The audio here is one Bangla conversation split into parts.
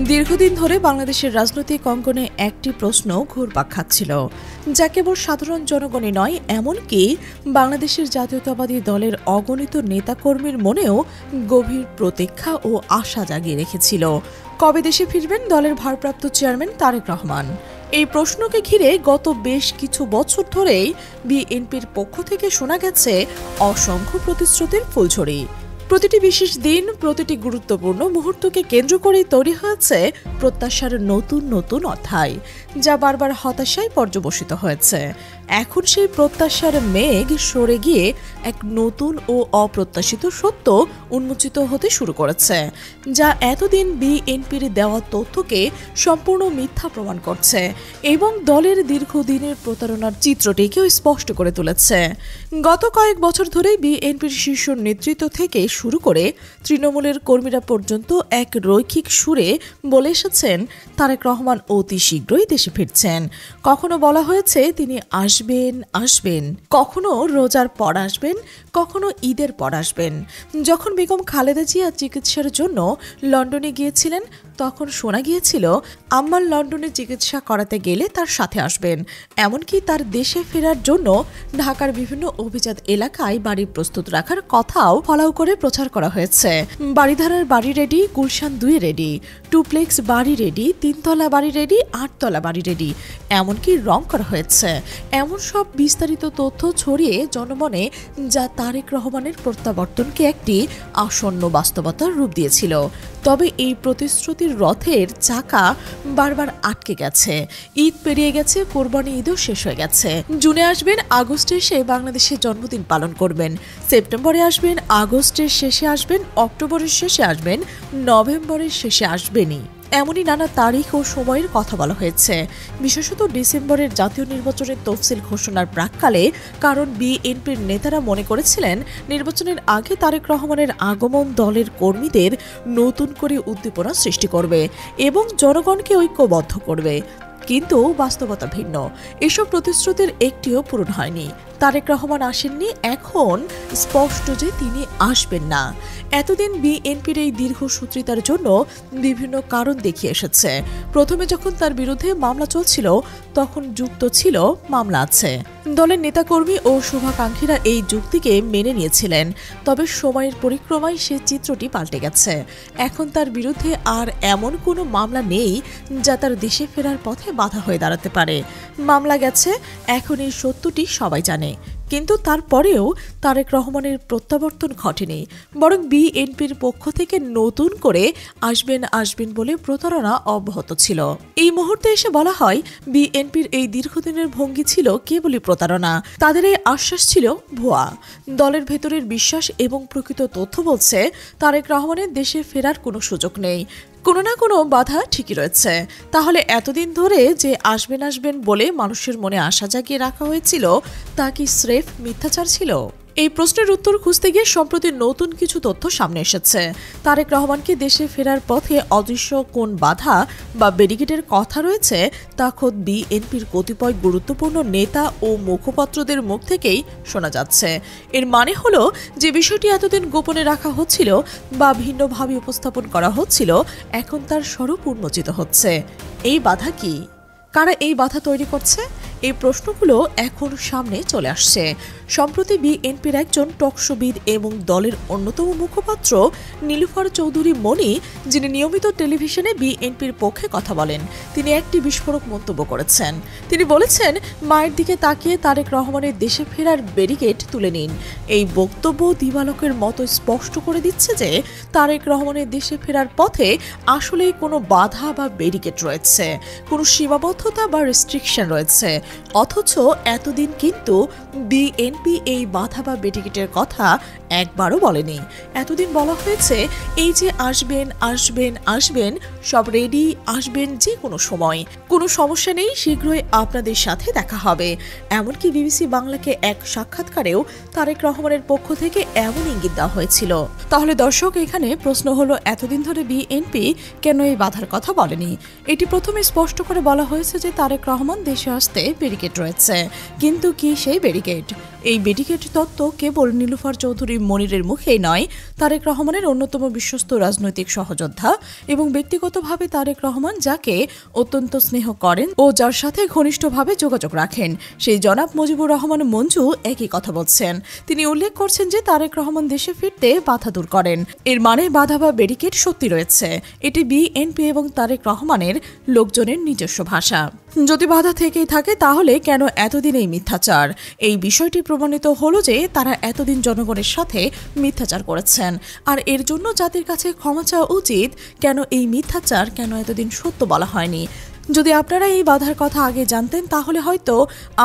দীর্ঘদিন ধরে বাংলাদেশের রাজনৈতিক অঙ্গনে একটি প্রশ্ন ঘুরপাক খাচ্ছিল, যা কেবল সাধারণ জনগণই নয়, এমনকি বাংলাদেশের জাতীয়তাবাদী দলের অগণিত নেতাকর্মীর মনেও গভীর প্রতীক্ষা ও আশা জাগিয়ে রেখেছিল। কবে দেশে ফিরবেন দলের ভারপ্রাপ্ত চেয়ারম্যান তারেক রহমান? এই প্রশ্নকে ঘিরে গত বেশ কিছু বছর ধরেই বিএনপির পক্ষ থেকে শোনা গেছে অসংখ্য প্রতিশ্রুতির ফুলঝড়ি। প্রতিটি বিশেষ দিন, প্রতিটি গুরুত্বপূর্ণ মুহূর্তকে কেন্দ্র করেই তৈরি হয়েছে প্রত্যাশার নতুন নতুন অধ্যায়, যা বারবার হতাশায় পর্যবসিত হয়েছে। এখন সেই প্রত্যাশার মেঘ সরে গিয়ে এক নতুন ও অপ্রত্যাশিত সত্য উন্মোচিত হতে শুরু করেছে, যা এতদিন বিএনপির দেওয়া তথ্যকে সম্পূর্ণ মিথ্যা প্রমাণ করছে এবং দলের দীর্ঘদিনের প্রতারণার চিত্রটিকেও স্পষ্ট করে তুলেছে। গত কয়েক বছর ধরেই বিএনপির শীর্ষ নেতৃত্ব থেকে শুরু করে তৃণমূলের কর্মীরা পর্যন্ত এক রৈখিক সুরে বলে এসেছেন তারেক রহমান অতি শীঘ্রই দেশে ফিরছেন। কখনো বলা হয়েছে তিনি আসবেন, কখনো রোজার পর আসবেন, কখনো ঈদের পর আসবেন। যখন বেগম খালেদা জিয়া চিকিৎসার জন্য লন্ডনে গিয়েছিলেন, তখন শোনা গিয়েছিল আম্মার লন্ডনে চিকিৎসা করাতে গেলে তার সাথে আসবেন। এমনকি তার দেশে ফেরার জন্য ঢাকার বিভিন্ন অভিজাত এলাকায় বাড়ি প্রস্তুত রাখার কথাও ফলাও করে প্রচার করা হয়েছে। বাড়িধারার বাড়ি রেডি, গুলশান 2 রেডি, টুপ্লেক্স বাড়ি রেডি, 3তলা বাড়ি রেডি, 8তলা বাড়ি রেডি, এমনকি রং করা হয়েছে। এমন সব বিস্তারিত তথ্য ছড়িয়ে জনমনে, যা তারেক রহমানের প্রত্যাবর্তনকে একটি আসন্ন বাস্তবতার রূপ দিয়েছিল। তবে এই প্রতিশ্রুতির রথের চাকা বারবার আটকে গেছে। ঈদ পেরিয়ে গেছে, কোরবানি ঈদও শেষ হয়ে গেছে। জুনে আসবেন, আগস্টে এসে বাংলাদেশে জন্মদিন পালন করবেন। সেপ্টেম্বরে আসবেন, আগস্টের শেষে আসবেন, অক্টোবরের শেষে আসবেন, নভেম্বরের শেষে আসবেনই। এমনই নানা তারিখ ও সময়ের কথা বলা হয়েছে, বিশেষত ডিসেম্বরের জাতীয় নির্বাচনের তফসিল ঘোষণার প্রাক্কালে। কারণ বিএনপির নেতারা মনে করেছিলেন নির্বাচনের আগে তারেক রহমানের আগমন দলের কর্মীদের নতুন করে উদ্দীপনা সৃষ্টি করবে এবং জনগণকে ঐক্যবদ্ধ করবে। কিন্তু বাস্তবতা ভিন্ন। এসব প্রতিশ্রুতির একটিও পূরণ হয়নি। তারেক রহমান আসেননি, এখন স্পষ্ট যে তিনি আসবেন না। এতদিন বিএনপির এই দীর্ঘসূত্রিতার জন্য বিভিন্ন কারণ দেখিয়ে এসেছে। প্রথমে যখন তার বিরুদ্ধে মামলা চলছিল, তখন যুক্ত ছিল মামলা আছে। দলের নেতাকর্মী ও শুভাকাঙ্ক্ষীরা এই যুক্তিকে মেনে নিয়েছিলেন। তবে সময়ের পরিক্রমায় সে চিত্রটি পাল্টে গেছে। এখন তার বিরুদ্ধে আর এমন কোনো মামলা নেই যা তার দেশে ফেরার পথে বাধা হয়ে দাঁড়াতে পারে। মামলা গেছে, এখন এই সত্যটি সবাই জানে। কিন্তু তারপরেও তারেক রহমানের প্রত্যাবর্তন ঘটেনি, বরং বিএনপির পক্ষ থেকে নতুন করে আসবেন বলে প্রতারণা অব্যাহত ছিল। এই মুহূর্তে এসে বলা হয় বিএনপির এই দীর্ঘদিনের ভঙ্গি ছিল কেবলই প্রতারণা। তাদের এই আশ্বাস ছিল ভুয়া। দলের ভেতরের বিশ্বাস এবং প্রকৃত তথ্য বলছে তারেক রহমানের দেশে ফেরার কোনো সুযোগ নেই। কোনো না কোনো বাধা ঠিকই রয়েছে। তাহলে এতদিন ধরে যে আসবেন বলে মানুষের মনে আশা জাগিয়ে রাখা হয়েছিল, তা কি স্রেফ মিথ্যাচার ছিল? এই প্রশ্নের উত্তর খুঁজতে গিয়ে সম্প্রতি নতুন কিছু তথ্য সামনে এসেছে। তারেক রহমানকে দেশে ফেরার পথে অদৃশ্য কোন বাধা বা ব্যারিকেডের কথা রয়েছে, তা খোদ বিএনপির কতিপয় গুরুত্বপূর্ণ নেতা ও মুখপাত্রদের মুখ থেকেই শোনা যাচ্ছে। এর মানে হলো যে বিষয়টি এতদিন গোপনে রাখা হচ্ছিল বা ভিন্নভাবে উপস্থাপন করা হচ্ছিল, এখন তার স্বরূপ উন্মোচিত হচ্ছে। এই বাধা কি? কারা এই বাধা তৈরি করছে? এই প্রশ্নগুলো এখন সামনে চলে আসছে। সম্প্রতি বিএনপির একজন টকশোবিদ এবং দলের অন্যতম মুখপাত্র নীলুফার চৌধুরী মনি, যিনি নিয়মিত টেলিভিশনে বিএনপির পক্ষে কথা বলেন, তিনি একটি বিস্ফোরক মন্তব্য করেছেন। তিনি বলেছেন, মায়ের দিকে তাকিয়ে তারেক রহমানের দেশে ফেরার ব্যারিকেড তুলে নিন। এই বক্তব্য দিবালোকের মতো স্পষ্ট করে দিচ্ছে যে তারেক রহমানের দেশে ফেরার পথে আসলেই কোনো বাধা বা ব্যারিকেড রয়েছে, কোনো সীমাবদ্ধতা বা রেস্ট্রিকশন রয়েছে। অথচ এতদিন কিন্তু বিএনপি এই বাধা বা ব্যারিকেডের কথা একবারও বলেনি। এতদিন বলা হয়েছে এই যে আসবেন, সব রেডি, আসবেন যে কোনো সময়, কোনো সমস্যা নেই, শীঘ্রই আপনাদের সাথে দেখা হবে। এমনকি বিবিসি বাংলাকে এক সাক্ষাৎকারেও তারেক রহমানের পক্ষ থেকে এমন ইঙ্গিত দেওয়া হয়েছিল। তাহলে দর্শক, এখানে প্রশ্ন হলো, এতদিন ধরে বিএনপি কেন এই বাধার কথা বলেনি? এটি প্রথমে স্পষ্ট করে বলা হয়েছে যে তারেক রহমান দেশে আসতে ব্যারিকেড রয়েছে, কিন্তু কি সেই ব্যারিকেড? এই বেডিকেট তত্ত্ব কেবল নীলুফার চৌধুরী মনিরের মুখেই নয়, তারেক রহমানের অন্যতম বিশ্বস্ত রাজনৈতিক সহযোদ্ধা এবং ব্যক্তিগতভাবে তারেক রহমান যাকে অত্যন্ত স্নেহ করেন ও যার সাথে ঘনিষ্ঠভাবে যোগাযোগ রাখেন, সেই জনাব মুজিবুর রহমান মঞ্জু একই কথা বলছেন। তিনি উল্লেখ করছেন যে তারেক রহমান দেশে ফিরতে বাধা দূর করেন। এর মানে বাধা বা ব্যারিকেড সত্যি রয়েছে। এটি বিএনপি এবং তারেক রহমানের লোকজনের নিজস্ব ভাষা। যদি বাধা থেকেই থাকে তাহলে কেন এতদিন এই মিথ্যাচার? এই বিষয়টি প্রমাণিত হলো যে তারা এতদিন জনগণের সাথে মিথ্যাচার করেছেন, আর এর জন্য জাতির কাছে ক্ষমা চাওয়া উচিত। কেন এই মিথ্যাচার, কেন এতদিন সত্য বলা হয়নি? যদি আপনারা এই বাধার কথা আগে জানতেন তাহলে হয়তো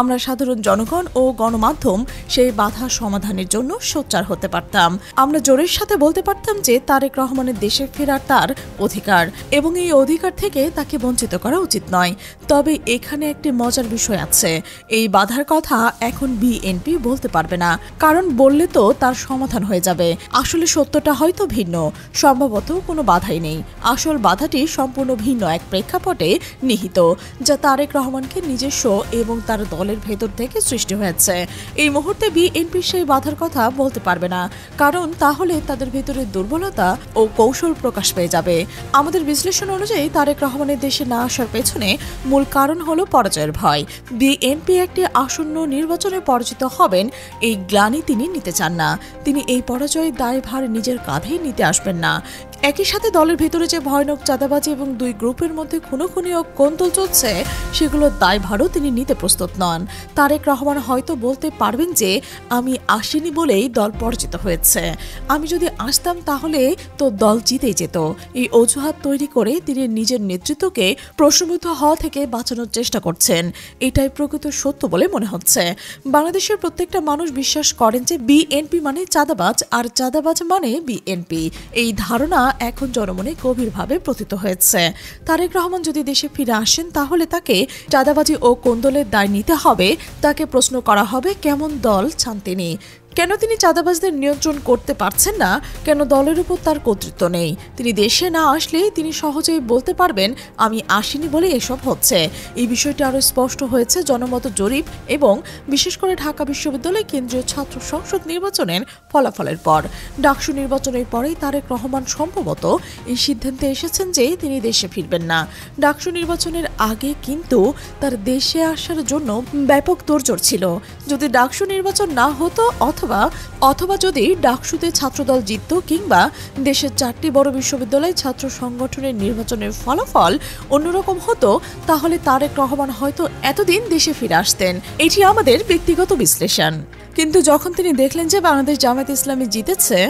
আমরা সাধারণ জনগণ ও গণমাধ্যম সেই বাধা সমাধানের জন্য সোচ্চার হতে পারতাম। আমরা জোরের সাথে বলতে পারতাম যে তারেক রহমানের দেশে ফেরার তার অধিকার এবং এই অধিকার থেকে তাকে বঞ্চিত করা উচিত নয়। তবে এখানে একটি মজার বিষয় আছে। এই বাধার কথা এখন বিএনপি বলতে পারবে না, কারণ বললে তো তার সমাধান হয়ে যাবে। আসলে সত্যটা হয়তো ভিন্ন, সম্ভবত কোনো বাধাই নেই। আসল বাধাটি সম্পূর্ণ ভিন্ন এক প্রেক্ষাপটে নিহিত, যা তারেক রহমানকে নিজস্ব এবং তার দলের ভেতর থেকে সৃষ্টি হয়েছে। এই মুহূর্তে বিএনপি সেই বাধার কথা বলতে পারবে না, কারণ তাহলে তাদের ভেতরে দুর্বলতা ও কৌশল প্রকাশ পেয়ে যাবে। আমাদের বিশ্লেষণ অনুযায়ী তারেক রহমানের দেশে না আসার পেছনে মূল কারণ হলো পরাজয়ের ভয়। বিএনপি একটি আসন্ন নির্বাচনে পরাজিত হবেন, এই গ্লানি তিনি নিতে চান না। তিনি এই পরাজয়ের দায়ভার নিজের কাঁধে নিতে আসবেন না। একই সাথে দলের ভেতরে যে ভয়ানক চাঁদাবাজি এবং দুই গ্রুপের মধ্যে খুনোখুনি ও কোন্দল চলছে, সেগুলোর দায়ভারও তিনি নিতে প্রস্তুত নন। তারেক রহমান হয়তো বলতে পারবেন যে আমি আসিনি বলেই দল পরাজিত হয়েছে, আমি যদি আসতাম তাহলে তো দল জিতেই যেত। এই অজুহাত তৈরি করে তিনি নিজের নেতৃত্বকে প্রশ্নবিদ্ধ হওয়া থেকে বাঁচানোর চেষ্টা করছেন। এটাই প্রকৃত সত্য বলে মনে হচ্ছে। বাংলাদেশের প্রত্যেকটা মানুষ বিশ্বাস করেন যে বিএনপি মানে চাঁদাবাজ, আর চাঁদাবাজ মানে বিএনপি। এই ধারণা এখন জনমনে গভীরভাবে প্রতীত হয়েছে। তারেক রহমান যদি দেশে ফিরে আসেন তাহলে তাকে চাঁদাবাজি ও কোন্দলের দায় নিতে হবে। তাকে প্রশ্ন করা হবে কেমন দল চান তিনি, কেন তিনি চাঁদাবাজদের নিয়ন্ত্রণ করতে পারছেন না, কেন দলের উপর তার কর্তৃত্ব নেই। তিনি দেশে না আসলে তিনি সহজেই বলতে পারবেন আমি আসিনি বলে এসব হচ্ছে। এই বিষয়টি আরও স্পষ্ট হয়েছে জনমত জরিপ এবং বিশেষ করে ঢাকা বিশ্ববিদ্যালয় কেন্দ্রীয় ছাত্র সংসদ নির্বাচনের ফলাফলের পর। ডাকসু নির্বাচনের পরেই তারেক রহমান সম্ভবত এই সিদ্ধান্তে এসেছেন যে তিনি দেশে ফিরবেন না। ডাকসু নির্বাচনের আগে কিন্তু তার দেশে আসার জন্য ব্যাপক তোড়জোড় ছিল। যদি ডাকসু নির্বাচন না হতো অথবা যদি ডাকসুতে ছাত্রদল জিতত কিংবা দেশের 4টি বড় বিশ্ববিদ্যালয় ছাত্র সংগঠনের নির্বাচনের ফলাফল অন্যরকম হতো, তাহলে তারেক রহমান হয়তো এতদিন দেশে ফিরে আসতেন। এটি আমাদের ব্যক্তিগত বিশ্লেষণ। কিন্তু যখন তিনি দেখলেন যে বাংলাদেশ জামায়াত ইসলামী জিতেছে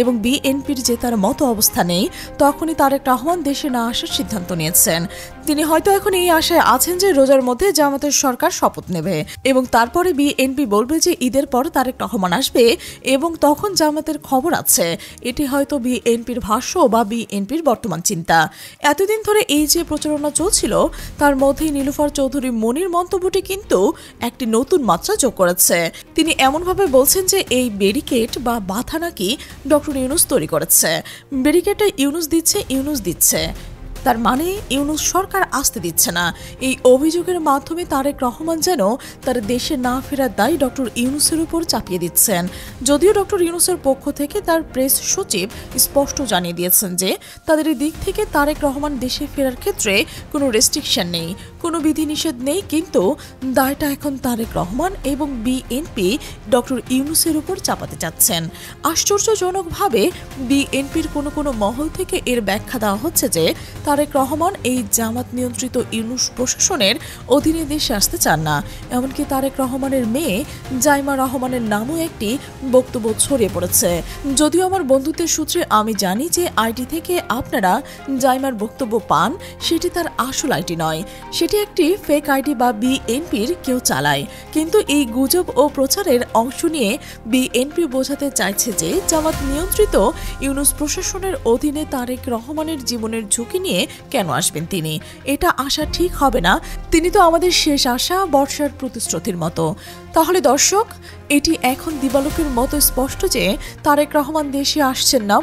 এবং বিএনপির যে তার মতো অবস্থা নেই, তখনই তারেক রহমান দেশে না আসার সিদ্ধান্ত নিয়েছেন। তিনি হয়তো এখন এই আশায় আছেন যে রোজার মধ্যে জামাতের সরকার শপথ নেবে এবং তারপরে বিএনপি বলবে যে ঈদের পর তারেক রহমান আসবে এবং তখন জামাতের খবর আছে। এটি হয়তো বিএনপির ভাষ্য বা বিএনপির বর্তমান চিন্তা। এতদিন ধরে এই যে প্রচারণা চলছিল তার মধ্যেই নীলুফার চৌধুরী মনির মন্তব্যটি কিন্তু একটি নতুন মাত্রা যোগ করেছে। তিনি এমনভাবে বলছেন যে এই ব্যারিকেড বা বাধা নাকি ডক্টর ইউনূস তৈরি করেছে। ব্যারিকেডটা ইউনূস দিচ্ছে, তার মানে ইউনূস সরকার আসতে দিচ্ছে না। এই অভিযোগের মাধ্যমে তারেক রহমান যেন তার দেশে না ফেরার দায় ডক্টর ইউনূসের উপর চাপিয়ে দিচ্ছেন। যদিও ডক্টর ইউনূসের পক্ষ থেকে তার প্রেস সচিব স্পষ্ট জানিয়ে দিয়েছেন যে তাদের দিক থেকে তারেক রহমান দেশে ফেরার ক্ষেত্রে কোনো রেস্ট্রিকশন নেই, কোনো বিধিনিষেধ নেই, কিন্তু দায়টা এখন তারেক রহমান এবং বিএনপি ডক্টর ইউনূসের উপর চাপাতে চাচ্ছেন। আশ্চর্যজনকভাবে বিএনপির কোনো মহল থেকে এর ব্যাখ্যা দেওয়া হচ্ছে যে তারেক রহমান এই জামাত নিয়ন্ত্রিত ইউনূস প্রশাসনের অধীনে দেশে আসতে চান না। এমনকি তারেক রহমানের মেয়ে জাইমা রহমানের নামও একটি বক্তব্য ছড়িয়ে পড়েছে। যদিও আমার বন্ধুত্বের সূত্রে আমি জানি যে আইডি থেকে আপনারা জাইমার বক্তব্য পান, সেটি তার আসল আইডি নয়, সেটি একটি ফেক আইডি বা বিএনপির কেউ চালায়। কিন্তু এই গুজব ও প্রচারের অংশ নিয়ে বিএনপি বোঝাতে চাইছে যে জামাত নিয়ন্ত্রিত ইউনূস প্রশাসনের অধীনে তারেক রহমানের জীবনের ঝুঁকি নিয়ে কেন আসবেন তিনি। এটা আসা ঠিক হবে না। তিনি তো আমাদের শেষ আশা, বর্ষার প্রতিশ্রুতির মতো। তাহলে দর্শক, এটি এখন দিবালোকের মতো স্পষ্ট যে তারেক রহমান দেশে আসছেন না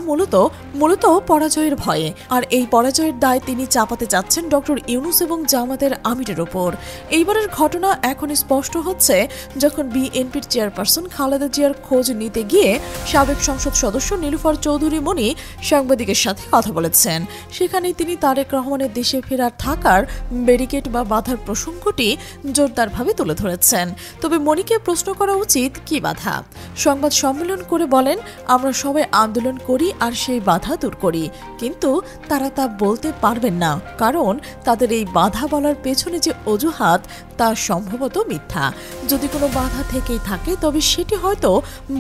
মূলত পরাজয়ের ভয়ে, আর এই পরাজয়ের দায় তিনি চাপাতে চাচ্ছেন ডক্টর ইউনূস এবং জামাতের আমিরের ওপর। এইবারের ঘটনা এখন স্পষ্ট হচ্ছে যখন বিএনপির চেয়ারপারসন খালেদা জিয়ার খোঁজ নিতে গিয়ে সাবেক সংসদ সদস্য নীলুফার চৌধুরী মনি সাংবাদিকের সাথে কথা বলেছেন। সেখানে তিনি তারেক রহমানের দেশে ফেরার থাকার ব্যারিকেড বা বাধার প্রসঙ্গটি জোরদারভাবে তুলে ধরেছেন। তবে মনিকে প্রশ্ন করা উচিত, কি বাধা? সংবাদ সম্মেলন করে বলেন, আমরা সবাই আন্দোলন করি আর সেই বাধা দূর করি, কিন্তু তারা তা বলতে পারবেন না, কারণ তাদের এই বাধা বলার পেছনে যে অজুহাত তা সম্ভবত মিথ্যা। যদি কোনো বাধা থেকেই থাকে তবে সেটি হয়তো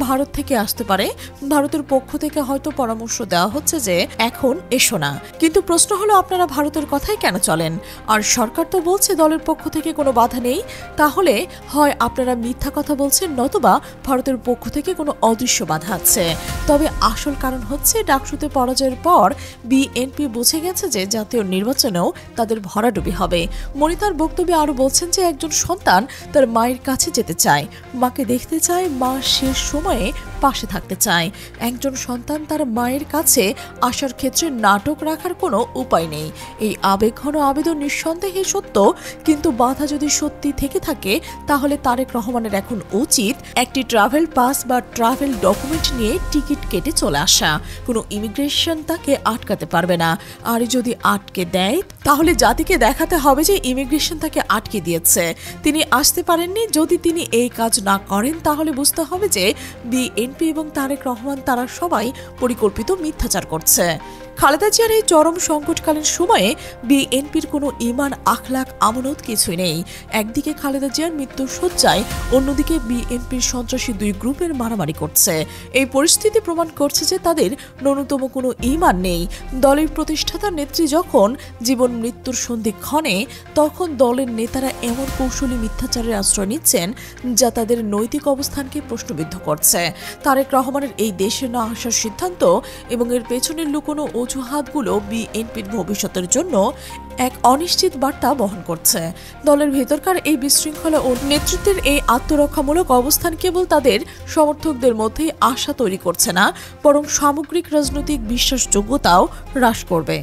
ভারত থেকে আসতে পারে। ভারতের পক্ষ থেকে হয়তো পরামর্শ দেওয়া হচ্ছে যে এখন এসো না। কিন্তু প্রশ্ন হলো, আপনারা ভারতের কথাই কেন চলেন? আর সরকার তো বলছে দলের পক্ষ থেকে কোনো বাধা নেই। তাহলে হয় আপনারা মিথ্যা কথা বলছেন, নতুবা ভারতের পক্ষ থেকে কোনো অদৃশ্য বাধা আছে। তবে আসল কারণ হচ্ছে ডাকসুতে পরাজয়ের পর বিএনপি বুঝে গেছে যে জাতীয় নির্বাচনেও তাদের ভরাডুবি হবে। মনি তার বক্তব্যে আরো বলছেন যে একজন সন্তান তার মায়ের কাছে যেতে চায়, মাকে দেখতে চায়, মা শেষ সময়ে পাশে থাকতে চায়। একজন সন্তান তার মায়ের কাছে আসার ক্ষেত্রে নাটক রাখার কোনো উপায় নেই। এই আবেগঘন আবেদন নিঃসন্দেহে সত্য, কিন্তু বাধা যদি সত্যি থেকে থাকে তাহলে তারেক রহমানের এখন উচিত একটি ট্রাভেল পাস বা ট্রাভেল ডকুমেন্ট নিয়ে টিকিট কেটে চলে আসা। কোনো ইমিগ্রেশন তাকে আটকাতে পারবে না। আর যদি আটকে দেয় তাহলে জাতিকে দেখাতে হবে যে ইমিগ্রেশন তাকে আটকে দিয়েছে, তিনি আসতে পারেননি। যদি তিনি এই কাজ না করেন তাহলে বুঝতে হবে যে বিএনপি এবং তারেক রহমান তারা সবাই পরিকল্পিত মিথ্যাচার করছে। খালেদা জিয়ার এই চরম সংকটকালীন সময়ে বিএনপির কোনো ঈমান, আখলাক, আমানত কিছুই নেই। একদিকে খালেদা জিয়ার মৃত্যুর শয্যায়, অন্যদিকে বিএনপির সন্ত্রাসী দুই গ্রুপের মারামারি করছে। এই পরিস্থিতি প্রমাণ করছে যে তাদের ন্যূনতম কোনো ঈমান নেই। দলের প্রতিষ্ঠাতা নেত্রী যখন জীবন মৃত্যুর সন্ধিক্ষণে, তখন দলের নেতারা এমন কৌশলী মিথ্যাচারের আশ্রয় নিচ্ছেন যা তাদের নৈতিক অবস্থানকে প্রশ্নবিদ্ধ করছে। তারেক রহমানের এই দেশে না আসার সিদ্ধান্ত এবং এর পেছনের লুকোনো অজুহাতগুলো বিএনপির ভবিষ্যতের জন্য এক অনিশ্চিত বার্তা বহন করছে। দলের ভেতরকার এই বিশৃঙ্খলা ও নেতৃত্বের এই আত্মরক্ষামূলক অবস্থান কেবল তাদের সমর্থকদের মধ্যেই আশা তৈরি করছে না, বরং সামগ্রিক রাজনৈতিক বিশ্বাসযোগ্যতাও হ্রাস করবে।